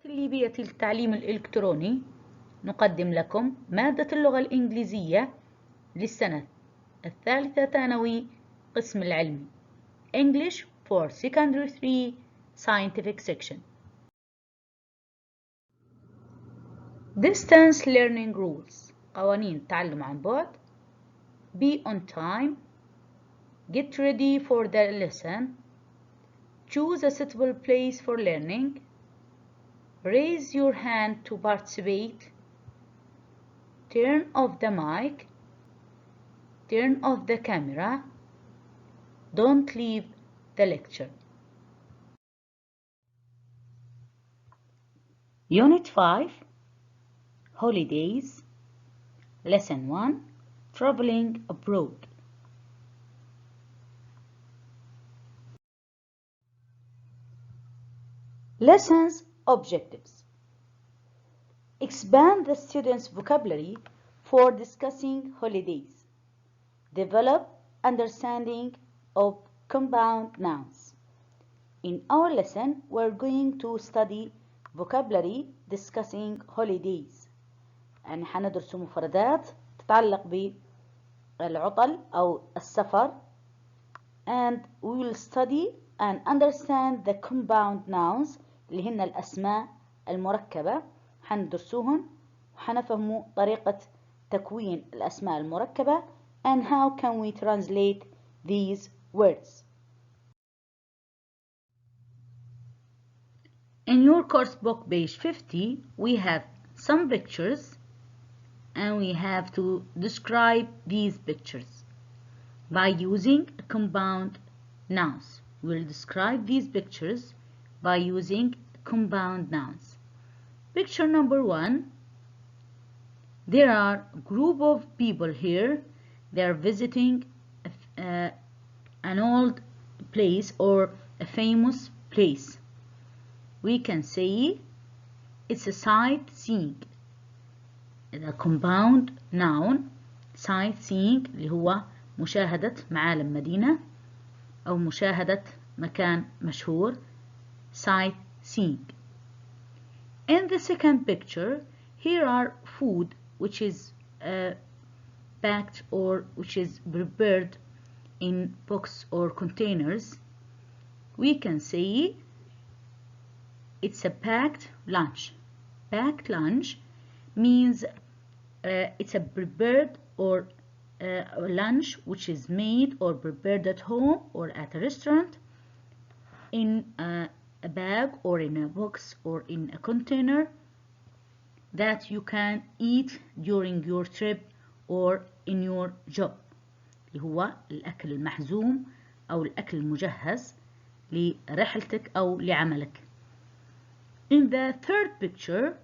ليبية التعليم الإلكتروني نقدم لكم مادة اللغة الإنجليزية للسنة الثالثة ثانوي قسم العلمي English for Secondary 3 Scientific Section. Distance Learning Rules قوانين التعلم عن بعد. Be on time. Get ready for the lesson. Choose a suitable place for learning. Raise your hand to participate. Turn off the mic. Turn off the camera. Don't leave the lecture. Unit 5 Holidays. Lesson 1 Traveling Abroad. Lessons Objectives. Expand the students' vocabulary for discussing holidays. Develop understanding of compound nouns. In our lesson, we're going to study vocabulary discussing holidays. يعني حندرس مفردات تتعلق بالعطل أو السفر. And we will study and understand the compound nouns اللي هن الأسماء المركبة. حندرسوهن وحنفهموا طريقة تكوين الأسماء المركبة and how can we translate these words. In your course book page 50 we have some pictures and we have to describe these pictures by using compound nouns. We'll describe these pictures by using compound nouns. Picture number 1. There are a group of people here. They are visiting an old place or a famous place. We can say it's a sightseeing. The compound noun sightseeing اللي هو مشاهدة معالم مدينة أو مشاهدة مكان مشهور. Sightseeing. In the second picture, here are food which is packed or which is prepared in boxes or containers. We can say it's a packed lunch. Packed lunch means it's a prepared or lunch which is made or prepared at home or at a restaurant in a bag or in a box or in a container that you can eat during your trip or in your job. اللي هو الأكل المحزوم أو الأكل المجهز لرحلتك أو لعملك. In the third picture,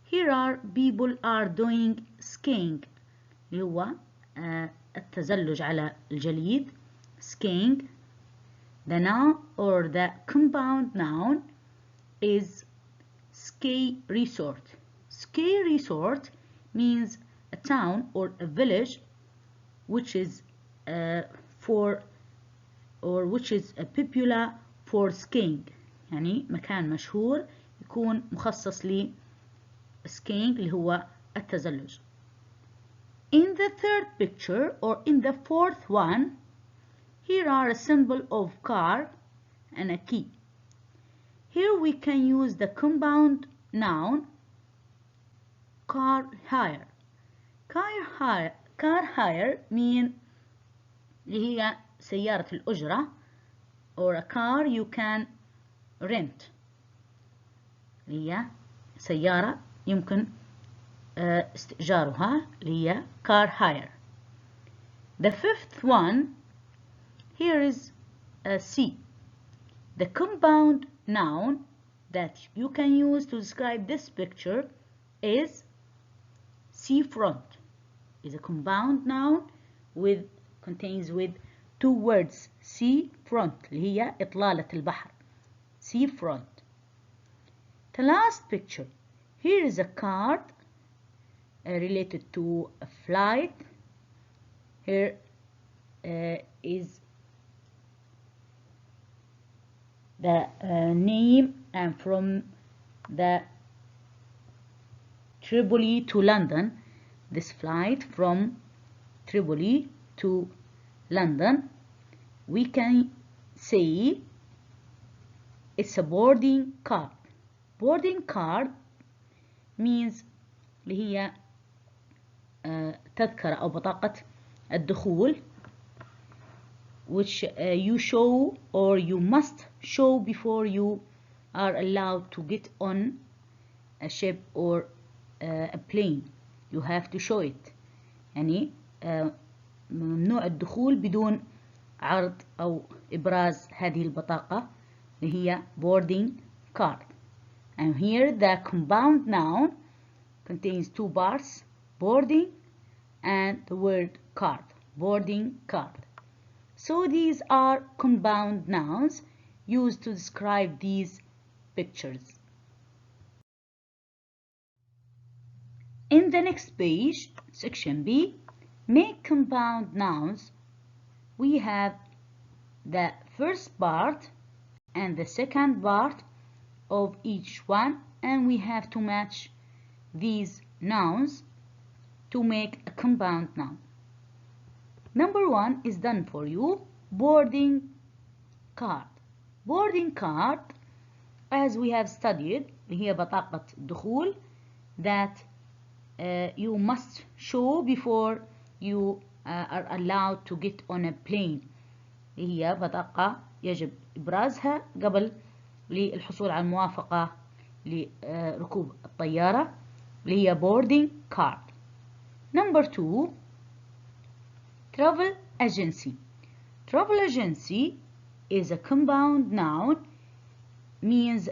here are people are doing skiing. اللي هو التزلج على الجليد. Skiing. The noun or the compound noun is ski resort. Ski resort means a town or a village which is popular for skiing. يعني مكان مشهور يكون مخصص ل skiing اللي هو التزلج. In the third picture or in the fourth one, here are a symbol of car and a key. Here we can use the compound noun car hire. Car hire mean اللي هي سيارة الأجرة or a car you can rent. اللي هي سيارة يمكن استئجارها اللي هي car hire. The fifth one, here is a C. The compound noun that you can use to describe this picture is seafront. Is a compound noun contains with two words. Seafront اللي هي إطلالة البحر. Seafront. The last picture. Here is a card related to a flight. Here is the name and from the Tripoli to London. This flight from Tripoli to London, we can say it's a boarding card. Boarding card means اللي هي تذكرة أو بطاقة الدخول, which you show or you must show before you are allowed to get on a ship or a plane. You have to show it. يعني ممنوع الدخول بدون عرض أو إبراز هذه البطاقة اللي هي boarding card. And here the compound noun contains two parts, boarding and the word card, boarding card. So these are compound nouns used to describe these pictures. In the next page, section B, make compound nouns. We have the first part and the second part of each one, and we have to match these nouns to make a compound noun. Number 1 is done for you. Boarding card. Boarding card, as we have studied, هي بطاقة دخول that you must show before you are allowed to get on a plane. هي بطاقة يجب إبرازها قبل للحصول على الموافقة لركوب الطيارة اللي هي boarding card. Number 2, travel agency. Travel agency is a compound noun, means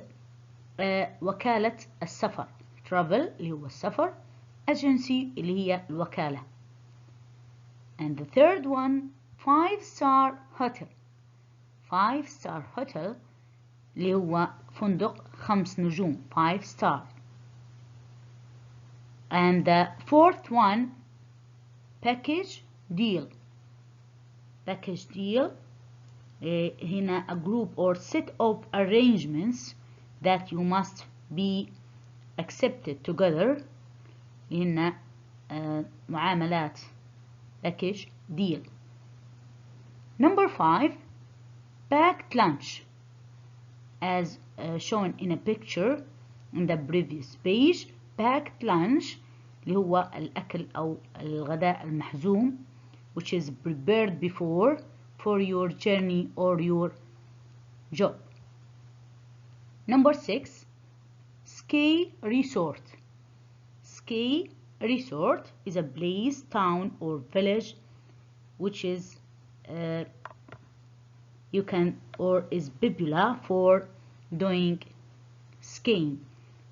وكالة السفر. Travel اللي هو السفر, agency اللي هي الوكالة. And the third one, 5-star hotel. 5-star hotel اللي هو فندق 5 نجوم, 5 star. And the fourth one, package deal. Package deal, هنا a group or set of arrangements that you must be accepted together. هنا معاملات package deal. Number 5, packed lunch. As shown in a picture in the previous page, packed lunch اللي هو الأكل أو الغداء المحزوم, which is prepared before for your journey or your job. Number 6, ski resort. Ski resort is a place, town or village which is you can or is popular for doing skiing.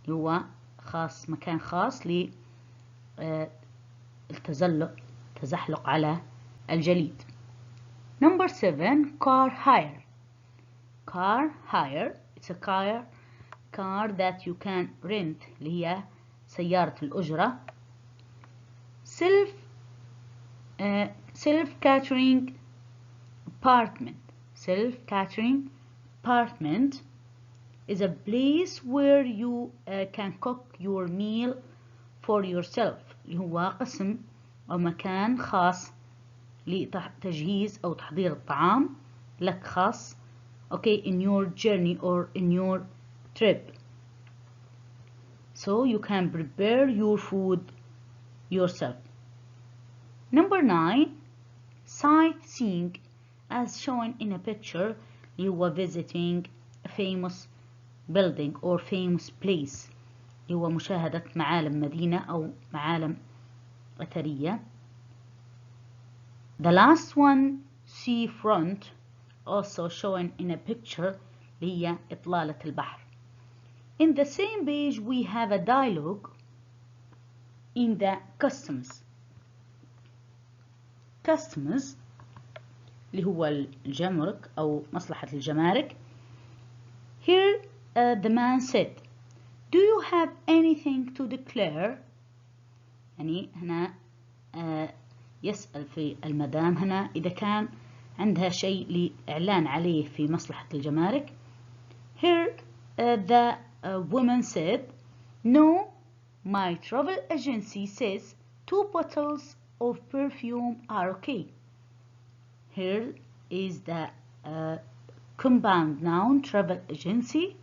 هو خاص, مكان خاص للتزحلق على الجليد. Number 7, car hire. Car hire, it's a car that you can rent, اللي هي سيارة الأجرة. Self-catering apartment. Self-catering apartment is a place where you can cook your meal for yourself. اللي هو قسم أو مكان خاص لتجهيز أو تحضير الطعام لك خاص, okay, in your journey or in your trip. So you can prepare your food yourself. Number 9, sightseeing, as shown in a picture. You were visiting a famous building or famous place. هو مشاهدة معالم مدينة أو معالم أثرية. The last one, seafront, also shown in a picture, هي إطلالة البحر. In the same page we have a dialogue in the customs. Customs اللي هو الجمرك أو مصلحة الجمارك. Here the man said, do you have anything to declare? يعني هنا يسأل في المدام هنا إذا كان عندها شيء لإعلان عليه في مصلحة الجمارك. Here the woman said, no, My travel agency says 2 bottles of perfume are okay. Here is the compound noun travel agency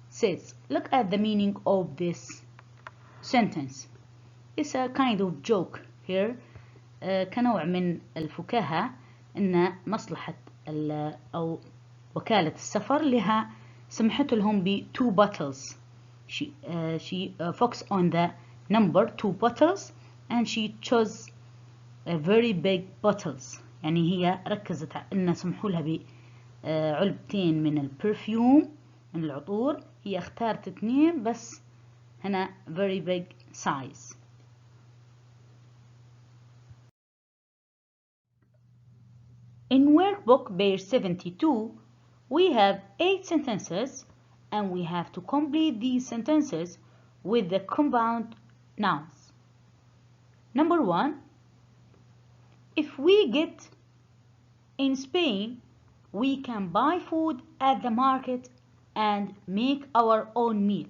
says. Look at the meaning of this sentence. It's a kind of joke here. كنوع من الفكاهة إن مصلحة أو وكالة السفر لها سمحت لهم ب 2 bottles. She focused on the number 2 bottles and she chose a very big bottles. يعني هي ركزت إن سمحوا لها بعلبتين من البرفيوم من العطور. هي اختارت 2 بس هنا very big size. In workbook page 72, we have 8 sentences and we have to complete these sentences with the compound nouns. Number 1, if we get in Spain, we can buy food at the market and make our own meal.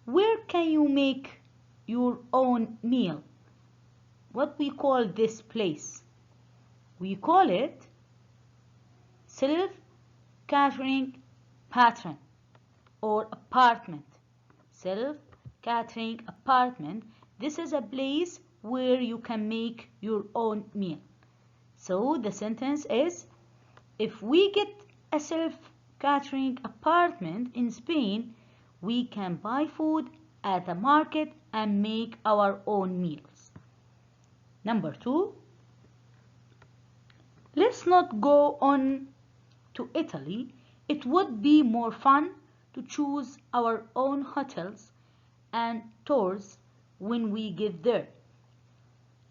Where can you make your own meal? What we call this place? We call it self-catering pattern or apartment. Self-catering apartment. This is a place where you can make your own meal. So the sentence is, if we get a self-catering apartment in Spain, we can buy food at the market and make our own meals. Number 2, let's not go on to Italy. It would be more fun to choose our own hotels and tours when we get there.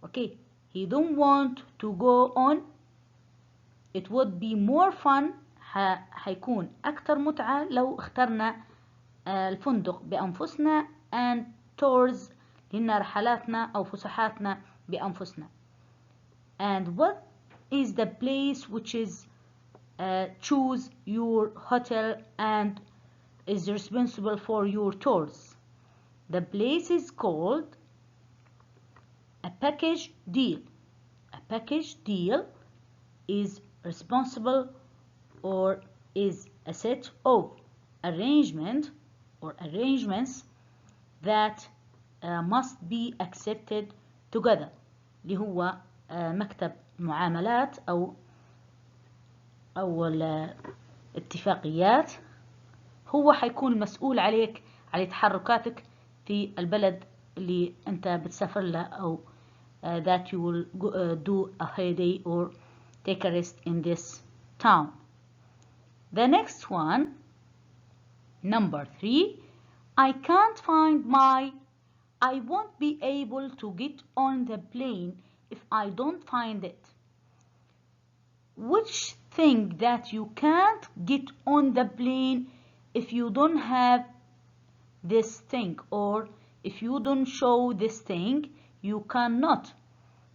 Okay, he don't want to go on. It would be more fun. هيكون أكتر متعة لو اخترنا الفندق بأنفسنا and tours لنا رحلاتنا أو فسحاتنا بأنفسنا. And what is the place which is choose your hotel and is responsible for your tours? The place is called a package deal. A package deal is responsible or is a set of arrangement or arrangements that must be accepted together. اللي هو مكتب معاملات أو الاتفاقيات. هو حيكون مسؤول عليك على تحركاتك في البلد اللي أنت بتسافر له أو that you will do a holiday or take a rest in this town. The next one, number 3, I can't find my, I won't be able to get on the plane if I don't find it. Which thing that you can't get on the plane if you don't have this thing, or if you don't show this thing, you cannot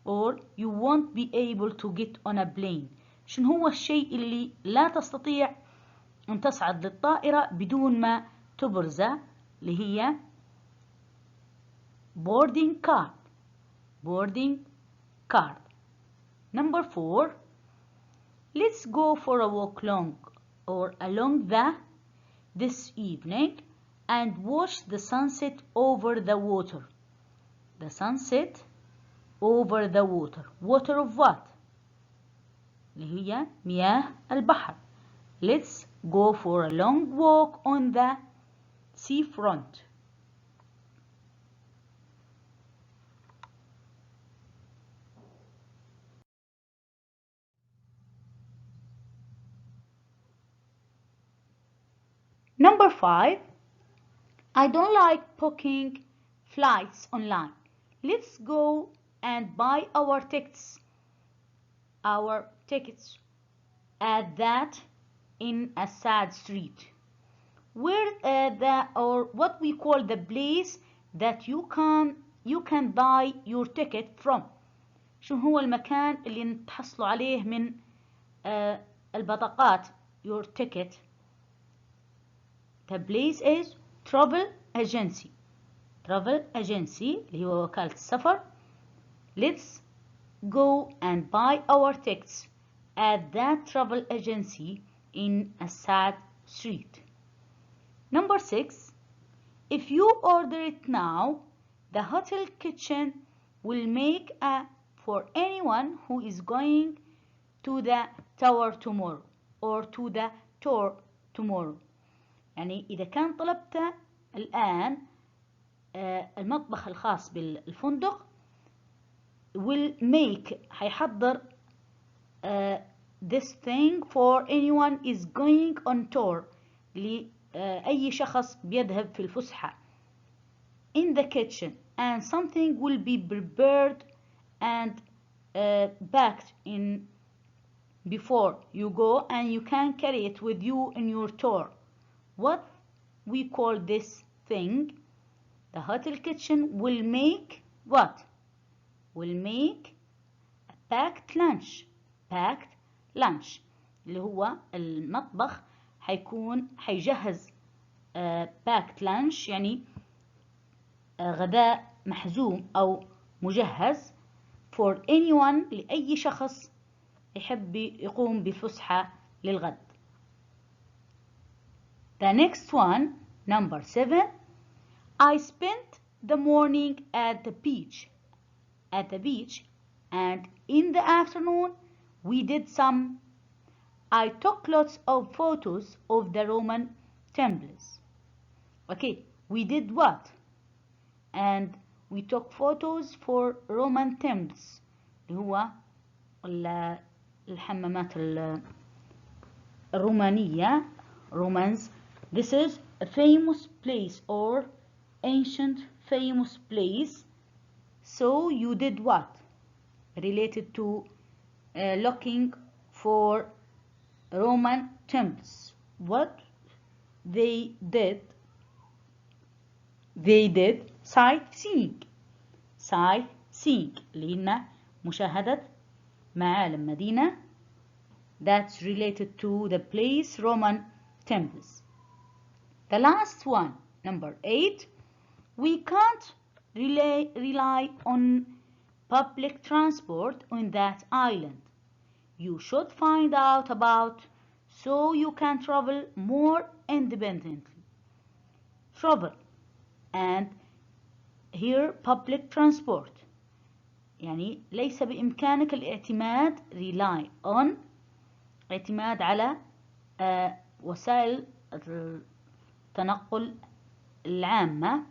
or you won't be able to get on a plane. شنو هو الشيء اللي لا تستطيع أن تصعد للطائرة بدون ما تبرزه؟ اللي هي boarding card. boarding card. Number 4, let's go for a walk along this evening and watch the sunset over the water. The sunset over the water. Water of what? اللي هي مياه البحر. Let's go for a long walk on the seafront. Number 5, I don't like booking flights online. Let's go and buy our tickets at that in a sad street. Where or what we call the place that you can buy your ticket from. شو هو المكان اللي تحصلوا عليه من البطاقات your ticket. The place is travel agency. travel agency اللي هو وكالة السفر. Let's go and buy our tickets at that travel agency in a sad street. Number 6. If you order it now, the hotel kitchen will make a for anyone who is going to the tower tomorrow or to the tour tomorrow. يعني إذا كان طلبت الآن المطبخ الخاص بالفندق will make هيحضر this thing for anyone is going on tour لأي شخص بيذهب في الفسحة in the kitchen, and something will be prepared and packed in before you go, and you can carry it with you in your tour. What we call this thing? The hotel kitchen will make what? Will make a packed lunch. Packed lunch اللي هو المطبخ هيجهز packed lunch يعني غداء محزوم أو مجهز for anyone لأي شخص يحب يقوم بفسحة للغد. The next one, number 7. I spent the morning at the beach. And in the afternoon we did some. I took lots of photos of the Roman temples. Okay, we did what? And we took photos for Roman temples اللي هو الحمامات الرومانية Romans. This is a famous place or ancient famous place. So you did what? Related to looking for Roman temples. What they did sightseeing اللي هنا مشاهدة معالم مدينة. That's related to the place Roman temples. The last one, number 8. We can't rely on public transport on that island. You should find out about so you can travel more independently. Travel and here public transport يعني ليس بإمكانك الاعتماد rely on اعتماد على وسائل التنقل العامة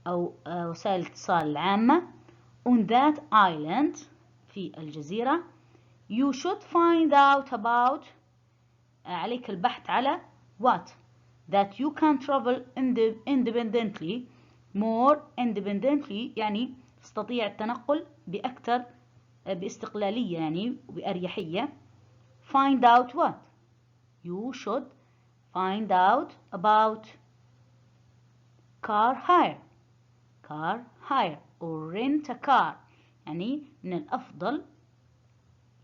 أو وسائل الاتصال العامة on that island في الجزيرة. You should find out about عليك البحث على what? That you can travel independently more independently يعني تستطيع التنقل بأكثر باستقلالية يعني بأريحية. Find out what? You should find out about car hire or rent a car يعني من الأفضل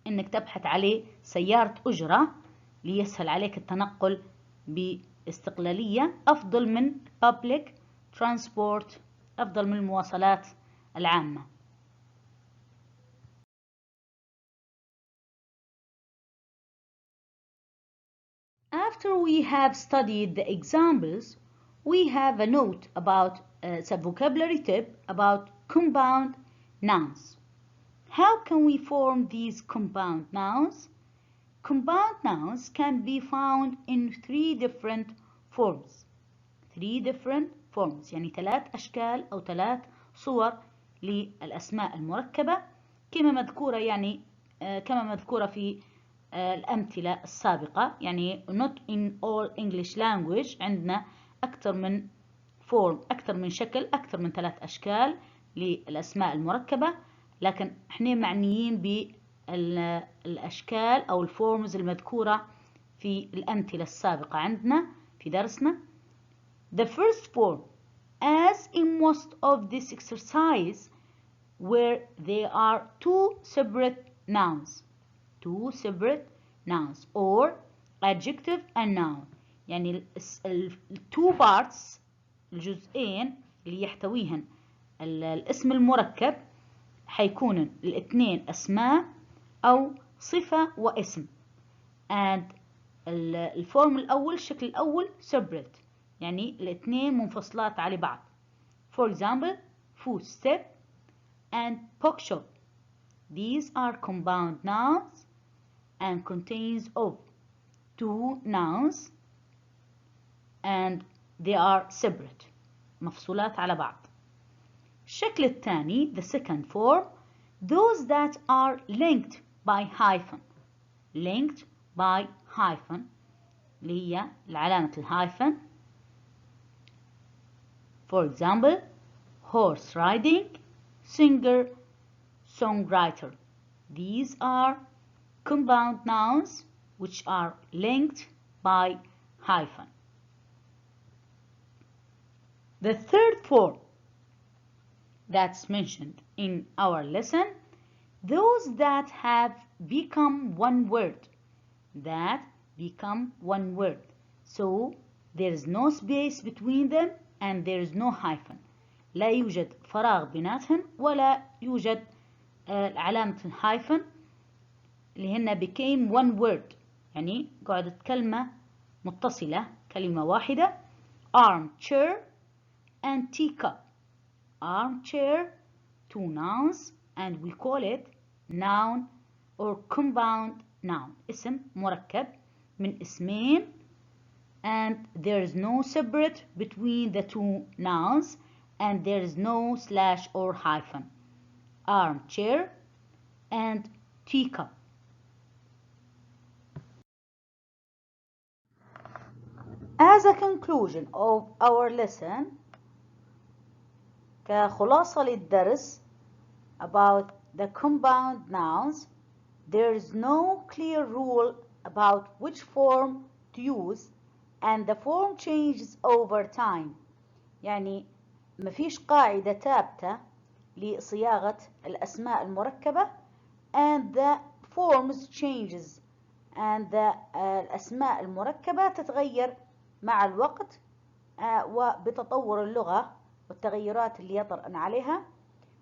إنك تبحث عليه سيارة أجرة ليسهل عليك التنقل باستقلالية أفضل من public transport أفضل من المواصلات العامة. After we have studied the examples, we have a note about a vocabulary tip about compound nouns. How can we form these compound nouns? Compound nouns can be found in 3 different forms. 3 different forms يعني 3 أشكال أو 3 صور للأسماء المركبة كما مذكورة في الأمثلة السابقة. يعني not in all English language عندنا أكثر من form أكثر من شكل أكثر من 3 أشكال للأسماء المركبة، لكن احنا معنيين بالأشكال أو الفورمز المذكورة في الأمثلة السابقة عندنا في درسنا. The first form, as in most of this exercise, where there are 2 separate nouns or adjective and noun. يعني two parts الجزئين اللي يحتويهن الاسم المركب حيكون الاثنين أسماء أو صفة واسم. and الفورم الأول الشكل الأول separate يعني الاثنين منفصلات على بعض. For example footstep and bookshop. These are compound nouns and contains of two nouns and they are separate مفصولات على بعض. الشكل الثاني the second form those that are linked by hyphen. linked by hyphen اللي هي العلامة الهايفن. For example horse riding, singer, songwriter. These are compound nouns which are linked by hyphen. The third form that's mentioned in our lesson, those that have become one word. That become one word. So there is no space between them and there is no hyphen. لا يوجد فراغ بيناتهن ولا يوجد علامة الهايفن اللي هن became one word يعني قعدت كلمة متصلة كلمة واحدة. armchair and teacup. armchair two nouns and we call it noun or compound noun اسم مركب من اسمين and there is no separate between the two nouns and there is no slash or hyphen. armchair and teacup. As a conclusion of our lesson كخلاصة للدرس about the compound nouns, there is no clear rule about which form to use and the form changes over time. يعني مفيش قاعدة ثابتة لصياغة الأسماء المركبة and the forms changes and the الأسماء المركبة تتغير مع الوقت وبتطور اللغة والتغيرات اللي يطرأن عليها.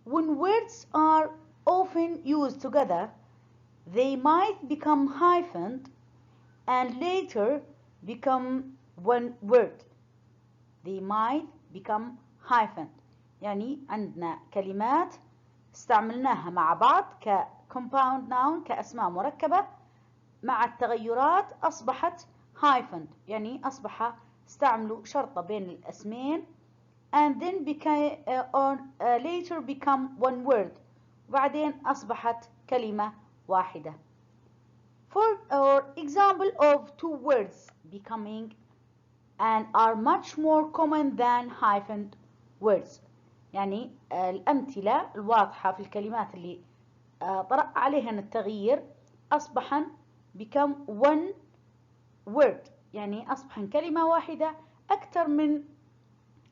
When words are often used together, they might become hyphened and later become one word. They might become hyphened. يعني عندنا كلمات استعملناها مع بعض كcompound noun كأسماء مركبة مع التغيرات أصبحت hyphened يعني أصبح استعملوا شرطة بين الاسمين and then later become one word وبعدين أصبحت كلمة واحدة. For example of two words becoming and are much more common than hyphened words. يعني الأمثلة الواضحة في الكلمات اللي طرأ عليها التغيير أصبحن become one word يعني أصبحن كلمة واحدة أكثر من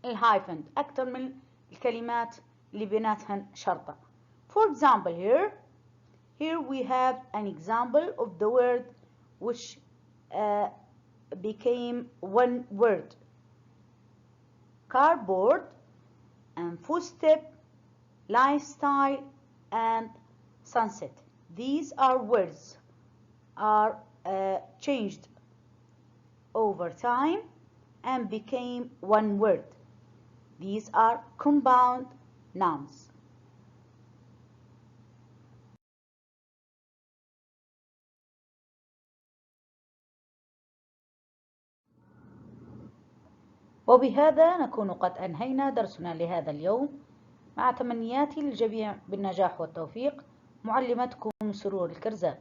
الهايفند أكثر من الكلمات اللي بيناتهن شرطة. For example here we have an example of the word which became one word. Cardboard and footstep, lifestyle and sunset. These are words are changed over time and became one word. These are compound nouns. وبهذا نكون قد أنهينا درسنا لهذا اليوم مع تمنياتي للجميع بالنجاح والتوفيق. معلمتكم سرور الكرزات.